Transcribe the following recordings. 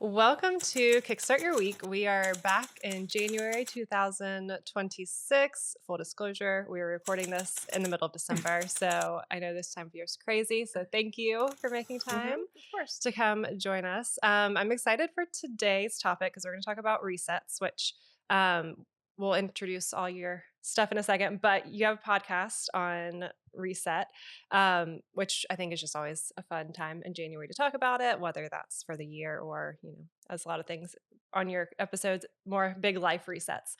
Welcome to Kickstart Your Week. We are back in January 2026. Full disclosure, we are recording this in the middle of December. So I know this time of year is crazy. So thank you for making time Of course. to come join us. I'm excited for today's topic because we're going to talk about resets, which we'll introduce all your stuff in a second. But you have a podcast on reset, which I think is just always a fun time in January to talk about it, whether that's for the year or, as a lot of things on your episodes, more big life resets.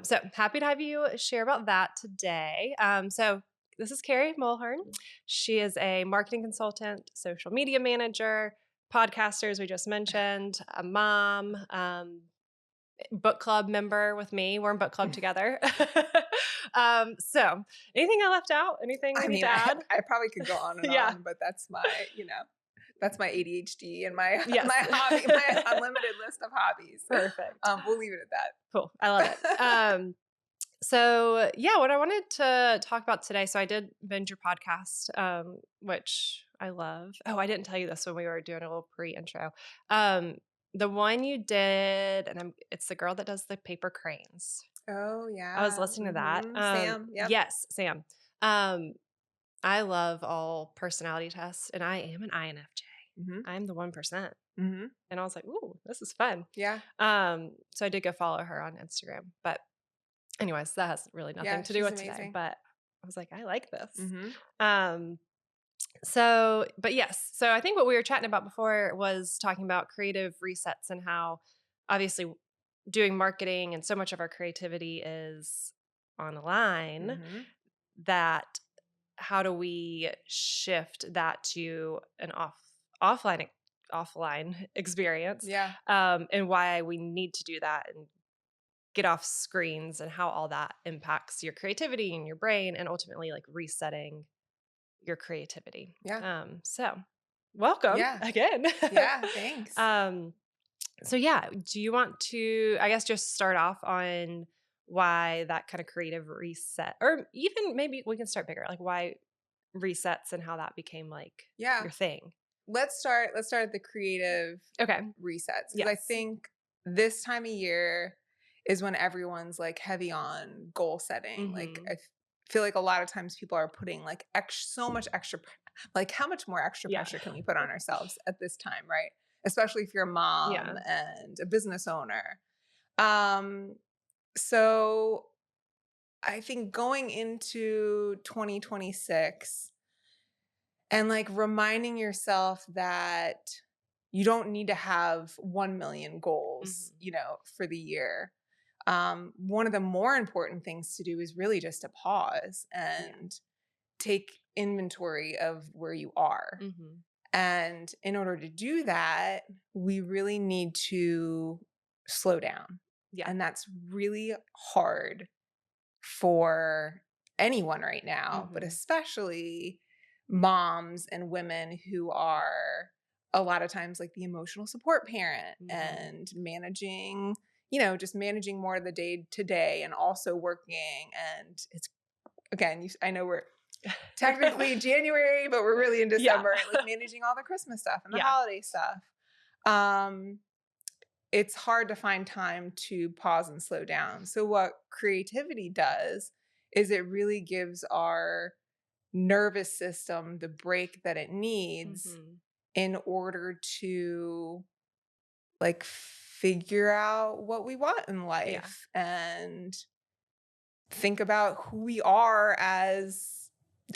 So happy to have you share about that today. So this is Carrie Mulhern. She is a marketing consultant, social media manager, podcaster, as we just mentioned, a mom, book club member with me. We're in book club together. So anything I left out? Anything we need to add? I probably could go on and Yeah. on, but that's my ADHD and my Yes. my hobby, my unlimited list of hobbies. Perfect. We'll leave it at that. Cool. I love it. So yeah, what I wanted to talk about today. So I did binge your podcast, which I love. Oh, I didn't tell you this when we were doing a little pre-intro. The one you did, and it's the girl that does the paper cranes. Oh yeah. I was listening to that. Sam. Yep. Yes, Sam. I love all personality tests, and I am an INFJ. I'm the 1%. And I was like, ooh, this is fun. Yeah. So I did go follow her on Instagram. But anyways, that has really nothing to do she's with today. amazing. But I was like, I like this. So I think what we were chatting about before was talking about creative resets and how obviously doing marketing and so much of our creativity is online that how do we shift that to an offline experience? Yeah. And why we need to do that and get off screens and how all that impacts your creativity and your brain and ultimately like resetting your creativity. Yeah. So welcome again. Yeah. Thanks. So yeah, do you want to, I guess, just start off on why that kind of creative reset, or even maybe we can start bigger, like why resets and how that became like your thing? Let's start at the creative resets. Because I think this time of year is when everyone's like heavy on goal setting. Like I feel like a lot of times people are putting like so much extra, like how much more extra pressure can we put on ourselves at this time, right? Especially if you're a mom and a business owner. So I think going into 2026 and like reminding yourself that you don't need to have 1 million goals, for the year. One of the more important things to do is really just to pause and take inventory of where you are. And in order to do that, we really need to slow down. Yeah. And that's really hard for anyone right now, but especially moms and women who are a lot of times like the emotional support parent and managing, just managing more of the day to day and also working. And it's, again, I know we're technically January, but we're really in December, like managing all the Christmas stuff and the holiday stuff. It's hard to find time to pause and slow down. So what creativity does is it really gives our nervous system the break that it needs in order to like figure out what we want in life and think about who we are as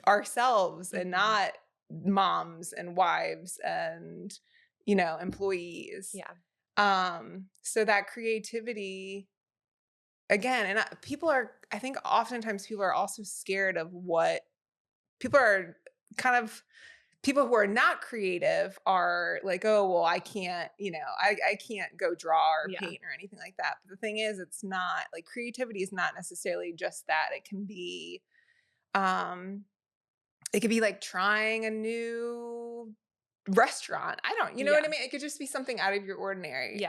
ourselves and not moms and wives and, employees. So that creativity, again, and I think oftentimes people are also scared of what people who are not creative are like, oh, well, I can't, I can't go draw or paint or anything like that. But the thing is, it's not like creativity is not necessarily just that. It can be, like trying a new restaurant. You know what I mean? It could just be something out of your ordinary.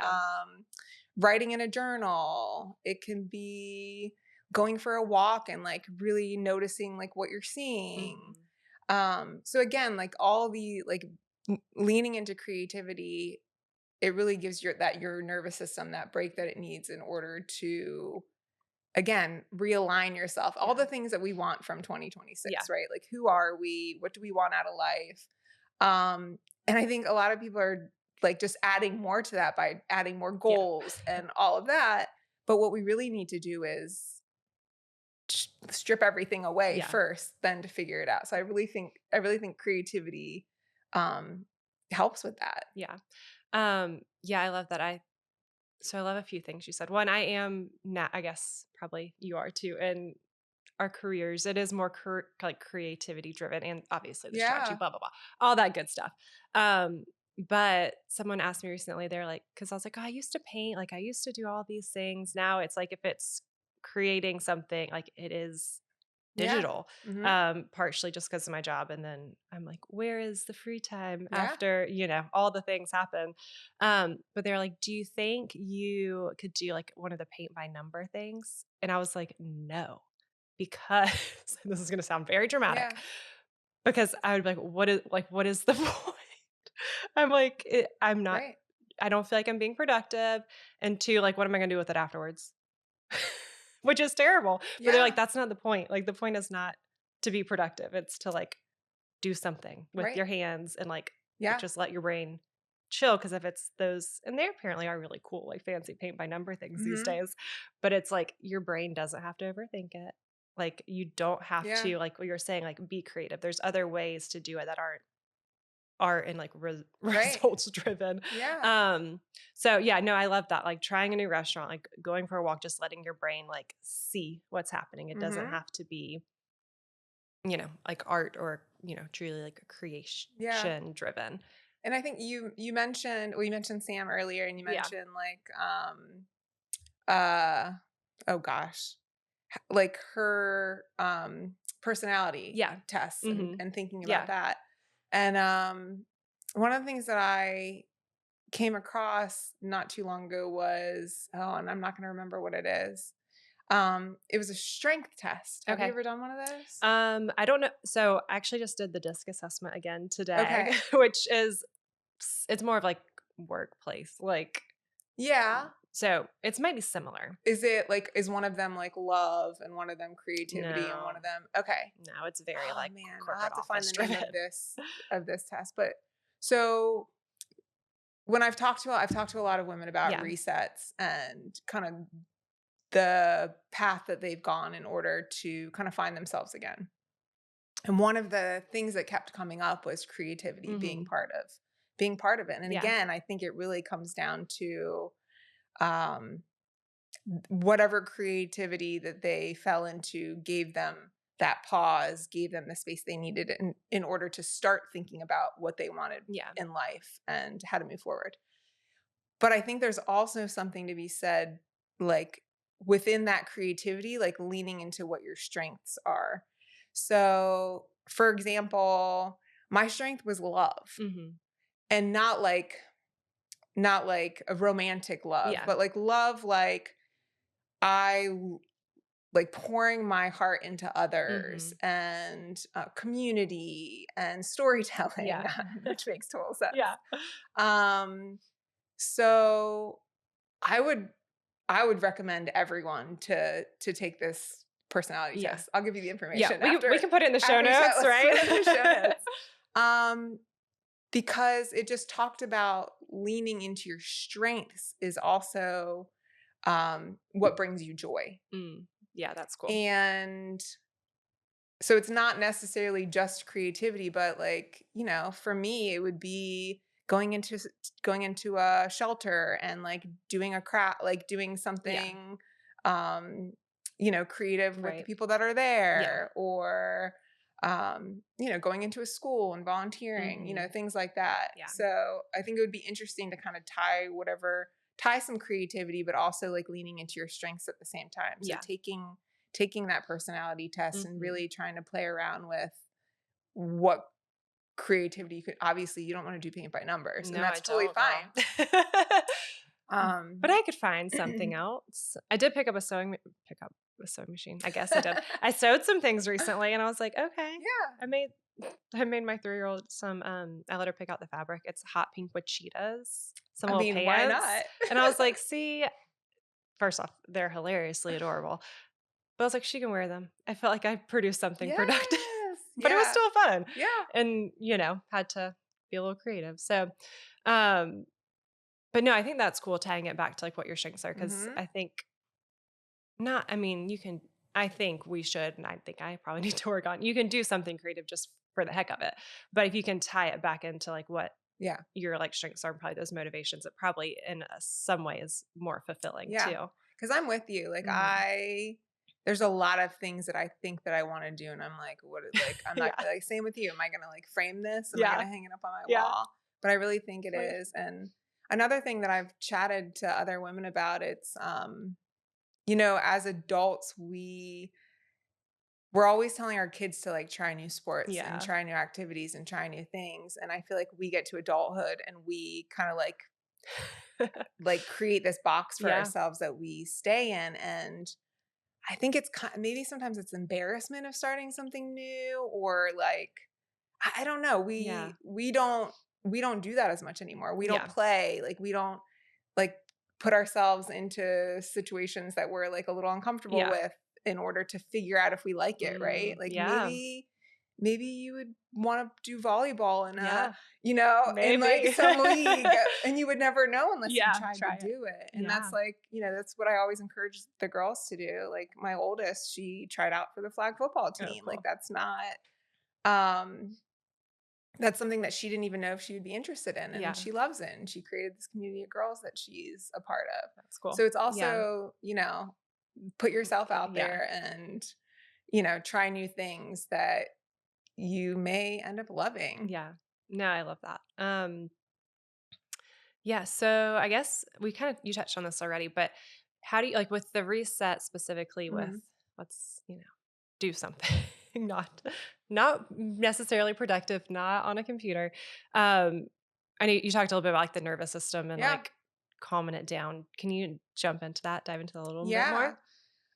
Writing in a journal. It can be going for a walk and like really noticing like what you're seeing. So again, like all the like leaning into creativity it really gives your nervous system that break that it needs in order to, again, realign yourself. All Yeah. the things that we want from Yeah. 2026, right? Like, who are we? What do we want out of life? And I think a lot of people are like just adding more to that by adding more Yeah. goals and all of that. But what we really need to do is strip everything away Yeah. first, then to figure it out. So I really think creativity um helps with that. Yeah. Yeah, I love that. I love a few things you said. One, I am not, I guess probably you are too, in our careers. It is more like creativity driven and obviously the strategy, Yeah. blah, blah, blah, all that good stuff. Um, but someone asked me recently, they're like, because I was like, oh, I used to paint, like I used to do all these things. Now it's like if it's creating something, like it is Yeah. digital, Mhm. partially just because of my job. And then I'm like, where is the free time Yeah. after, all the things happen? But they're like, do you think you could do like one of the paint by number things? And I was like, no, because this is going to sound very dramatic, Yeah. because I would be what is the point? I'm like, I'm not, Right. I don't feel like I'm being productive. And two, like, what am I going to do with it afterwards? Which is terrible. But they're like, Yeah. "That's not the point. Like, the point is not to be productive. It's to, like, do something with Right. your hands and, like, Yeah. just let your brain chill." Because if it's those, and they apparently are really cool, like, fancy paint by number things these Mhm. days, but it's like your brain doesn't have to overthink it. Like, you don't have Yeah. to, like what you're saying, like, be creative. There's other ways to do it that aren't art and, like, Right. results driven. Yeah. Um, so yeah, no, I love that. Like trying a new restaurant, like going for a walk, just letting your brain like see what's happening. It doesn't Mhm. have to be, like art or, truly like a Yeah. creation driven. And I think you mentioned Sam earlier, and you Yeah. mentioned like uh oh gosh, like her personality Yeah. tests and Mhm. thinking about Yeah. that. And one of the things that I came across not too long ago was, oh, and I'm not going to remember what it is. It was a strength test. Have you Okay. ever done one of those? I don't know. So I actually just did the disc assessment again today, Okay. which is it's more of like workplace. Like Yeah. so it's maybe similar. Is one of them like love and one of them creativity and one No. of them, okay. No, it's very Oh like man, I'll corporate have to find office the name driven. of this test. But so when I've talked to a lot of women about Yeah. resets and kind of the path that they've gone in order to kind of find themselves again. And one of the things that kept coming up was creativity being Mhm. part of it. And Yeah. again, I think it really comes down to um whatever creativity that they fell into gave them that pause, gave them the space they needed in order to start thinking about what they wanted Yeah. in life and how to move forward. But I think there's also something to be said, like within that creativity, like leaning into what your strengths are. So, for example, my strength was love, Mhm. and not like a romantic love, Yeah. but like love, like I like pouring my heart into others Mhm. and community and storytelling, Yeah. which makes total sense. Yeah. Um, so I would I would recommend everyone to take this personality Yeah. test. I'll give you the Yeah. information We after can put it in the show after we chat. notes, Let's put right? it in the show notes. Um, because it just talked about leaning into your strengths is also what brings you joy. Mm. Yeah, that's cool. And so it's not necessarily just creativity, but like, for me, it would be going into a shelter and like doing a craft, like doing Yeah. something creative with the Right. people that are Yeah. there, or going into a school and volunteering, Mhm. things like that. Yeah. So I think it would be interesting to kind of tie some creativity, but also like leaning into your strengths at the same time. So Yeah. taking that personality test and Mhm. really trying to play around with what creativity you could. Obviously you don't want to do paint by numbers, and No, I that's totally don't, fine. girl. But um I could find something else. I did pick up a sewing machine. I guess I did. I sewed some things recently and I was like, "Okay, yeah. I made I made my 3-year-old some, I let her pick out the fabric. It's hot pink with cheetahs, some I little mean, why pants, not? and I was like, "See," first off, they're hilariously adorable, but I was like, "She can wear them." I felt like I produced something productive, Yes. but it was Yeah. still fun Yeah. and, had to be a little creative. So, um, but no, I think that's cool tying it back to, like, what your strengths are because Mhm. I think not I mean, you can I think we should, and I think I probably need to work on you can do something creative just for the heck of it, but if you can tie it back into, like, what Yeah. your, like, strengths are and probably those motivations, it probably in some way is more fulfilling Yeah. too. 'Cause I'm with you. Like, Mhm. there's a lot of things that I think that I wanna do, and I'm like, "What," like, I'm not Yeah. like, same with you. Am I gonna, like, frame this? Am I Yeah. gonna hang it up on my Yeah. wall? But I really think it Like is, and another thing that I've chatted to other women about, as adults, we're always telling our kids to, like, try new sports and yeah. try new activities and try new things, and I feel like we get to adulthood and we kinda, like, create this box for Yeah. ourselves that we stay in, and I think it's maybe sometimes it's embarrassment of starting something new or, like, I don't know, Yeah. we don't do that as much anymore. We don't Yeah. play, like, we don't, like, put ourselves into situations that we're, like, a little uncomfortable Yeah. with in order to figure out if we like it, right? Mm, Like, yeah. maybe you would wanna do volleyball Yeah. in, like, Maybe. some league, and you would never know unless you Yeah, tried to try it. do it, and that's, Yeah. like, that's what I always encourage the girls to do. Like, my oldest, she tried out for the flag football Oh, team. Like, cool. um that's something that she didn't even know if she would be interested in, and Yeah. she loves it, and she created this community of girls that she's a part of. That's cool. So it's Yeah. also, put yourself out Yeah. there and, try new things that you may end up loving. Yeah. No, I love that. Yeah, so I guess we kind of you touched on this already, but how do you like with the reset specifically with Mhm. let's, do something, not necessarily productive, not on a computer. Um I know you talked a little bit about like the nervous system and Yeah. like calming it down. Can you jump into that, dive into that a little bit Yeah. more?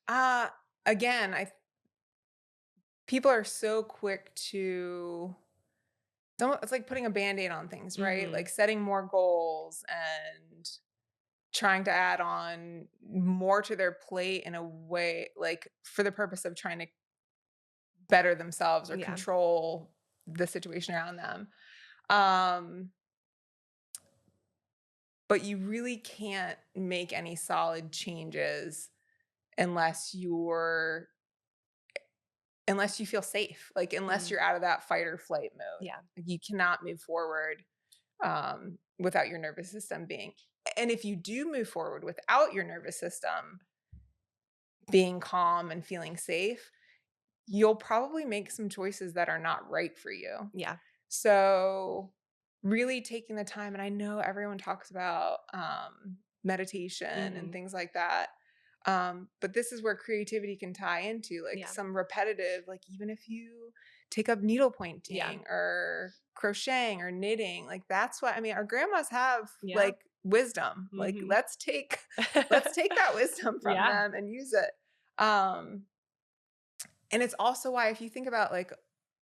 Uh, Again, I people are so quick to it's like putting a Band-Aid on things, right? Mhm. Like setting more goals and trying to add on more to their plate in a way, like, for the purpose of trying to better themselves or Yeah. control the situation around them. Um, but you really can't make any solid changes unless unless you feel safe, like, unless Mm. you're out of that fight or flight mode. Yeah. Like, you cannot move forward without your nervous system being. And if you do move forward without your nervous system being calm and feeling safe, you'll probably make some choices that are not right for you. Yeah. So, really taking the time, and I know everyone talks about meditation and Mhm. things like that. But this is where creativity can tie into, like, Yeah. some repetitive, like, even if you take up needle Yeah. pointing or crocheting or knitting, like, that's what I mean, our grandmas have, Yeah. like, wisdom. Like, Mhm. let's take that wisdom from Yeah. them and use it. Um, and it's also why, if you think about, like,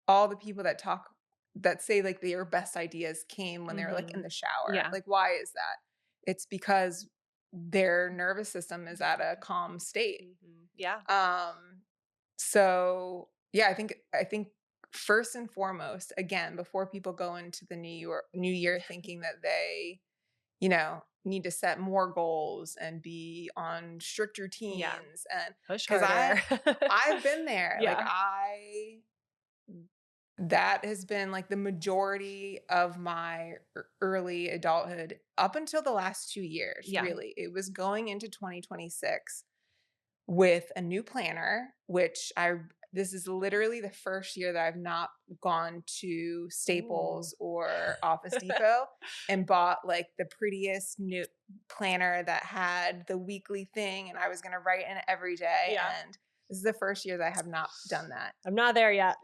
all the people that say, like, their best ideas came when they were, like, in Mhm. the shower. Yeah. Like, why is that? It's because their nervous system is at a calm state. Mhm. Yeah. Um, so yeah, I think first and foremost, again, before people go into the new year thinking that they, need to set more goals and be on strict Yeah. routines, and Push because harder. I've been there. Like, Yeah. that has been, like, the majority of my early adulthood up until the last 2 years, Yeah. really. It was going into 2026 with a new planner, which I this is literally the first year that I've not gone to Ooh. Staples or Office Depot and bought, like, the prettiest new planner that had the weekly thing, and I was gonna write in it every day, Yeah. and this is the first year that I have not done that. I'm not there yet.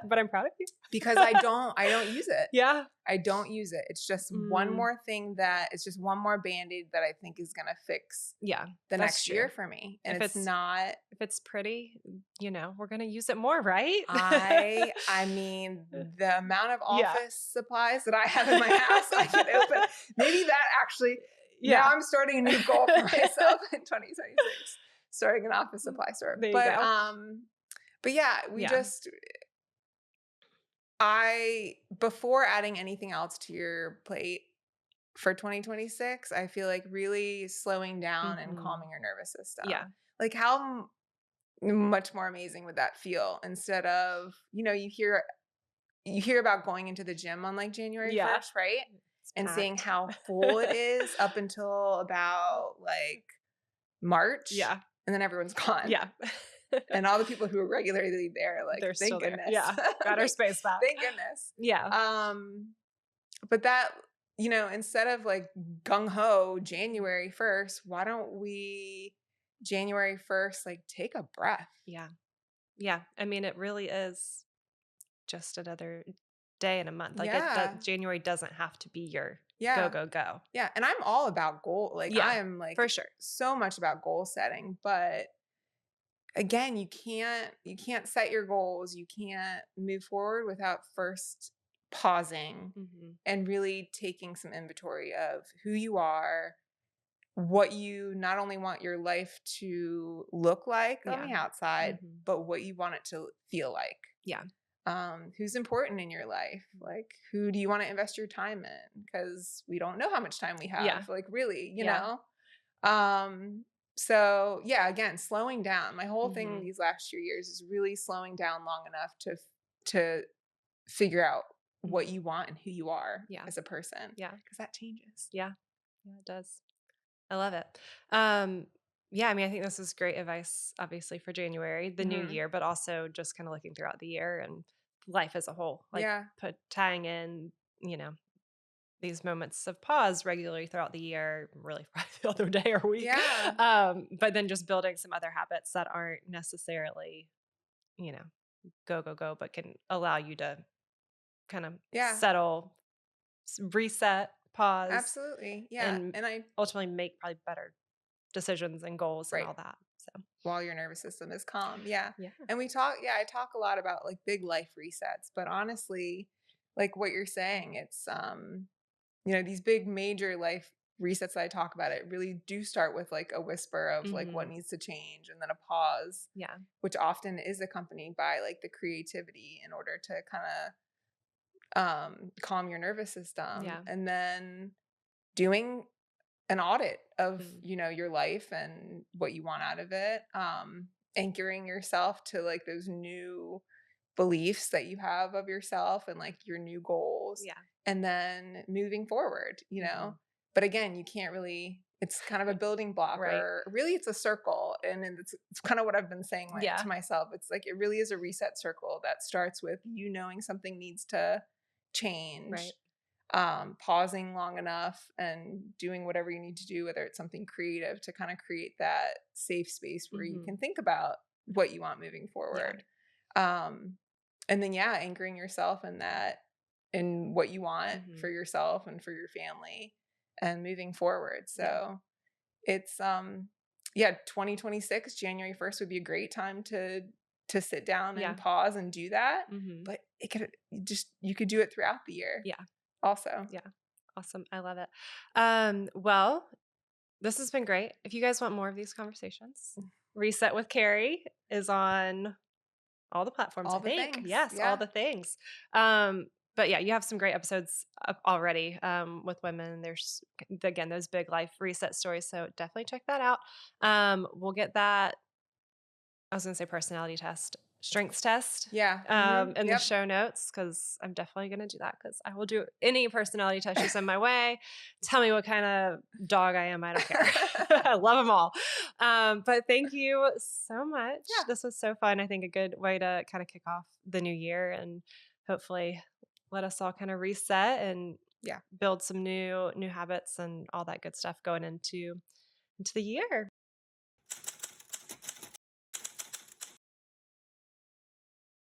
but I'm proud of you. because I don't use it. Yeah. I don't use it. It's just one Mm, more thing that it's just one more band-aid that I think is gonna fix yeah, the that's next year true. for me. And If it's it's not if it's pretty, we're gonna use it more, right? I mean, the amount of Yeah. office supplies that I have in my house I could open. Maybe that actually now Yeah. I'm starting a new goal for myself in 2026, starting an office supply store. There you go. But yeah, Yeah. I before adding anything else to your plate for 2026, I feel like really slowing down and Mhm. calming your nervous Yeah. system. Like how much more amazing would that feel instead of, you hear about going into the gym on like January Yeah. 1st, right? It's And seeing packed. how full it is up until about like March, Yeah. and then everyone's gone. Yeah. And all the people who are regularly there, like, They're still thank there. goodness. Yeah. Got our thank, space back. thank goodness. Yeah. Um, but that, instead of like gung ho January 1st, why don't we January 1st, like take a breath? Yeah. Yeah. I mean, it really is just another day in a month. Like Yeah. January doesn't have to be your go, Yeah. go, go. Yeah, and I'm all about goal. Like Yeah. I am For like sure. so much about goal setting, but again, you can't set your goals. You can't move forward without first pausing Hmm. and really taking some inventory of who you are, what you not only want your life to look like on Yeah. the outside, Hmm. but what you want it to feel like. Yeah. Who's important in your life? Like, who do you want to invest your time in? Because we don't know how much time we Yeah. have. Like, really, Yeah. Um, so yeah, again, slowing down. My whole thing Hmm. these last 2 years is really slowing down long enough to figure out what Hmm. you want and who you are Yeah. as a person, Yeah. because that changes. Yeah. Yeah. It does. I love it. Um, yeah, I mean, I think this is great advice, obviously, for January, the new Hmm. year, but also just kind of looking throughout the year and life as a whole, like Yeah, tying in, you know, these moments of pause regularly throughout the year, really probably the other day or week. yeah, But then just building some other habits that aren't necessarily, you know, go, go, go, but can allow you to kind of yeah, settle, reset, pause, absolutely. Yeah, and and I ultimately make probably better decisions and goals and right all that. So, while your nervous system is calm. Yeah, yeah. and I talk a lot about like big life resets, but honestly, like what you're saying, it's these big major life resets that I talk about, it really do start with like a whisper of like what Mhm. needs to change and then a pause, Yeah. which often is accompanied by like the creativity in order to kind of calm your nervous system. Yeah. And then doing an audit of, Mm. your life and what you want out of it. Anchoring yourself to like those new beliefs that you have of yourself and like your new goals, Yeah. and then moving forward. Mhm. But again, you can't really, it's kind of a building block, Right. or really it's a circle. And it's kind of what I've been saying to Yeah. myself. It's like it really is a reset circle that starts with you knowing something needs to Right. change, pausing long enough and doing whatever you need to do, whether it's something creative to kind of create that safe space where you Mhm. can think about what you want moving Yeah. forward. Um, and then, yeah, anchoring yourself in that, in what you want for Mhm. yourself and for your family and moving forward. Yeah. So it's, yeah, 2026, January 1st would be a great time to sit down and Yeah. pause and do that. Mhm. But you could do it throughout the year Yeah. also. Yeah. Awesome. I love it. Well, this has been great. If you guys want more of these conversations, Reset with Carrie is on all the platforms, All I the think. things. Yes, all Yeah. the things. But yeah, you have some great episodes up already with women. There's again those big life reset stories, so definitely check that out. We'll get that. I was going to say personality test, strengths test, Yeah. Hmm. in the Yep. show notes because I'm definitely going to do that because I will do any personality test you send my way. Tell me what kind of dog I am. I don't care. I love them all. But thank you so much. Yeah. This was so fun. I think a good way to kind of kick off the new year and hopefully let us all kind of reset and Yeah. build some new habits and all that good stuff going into the year.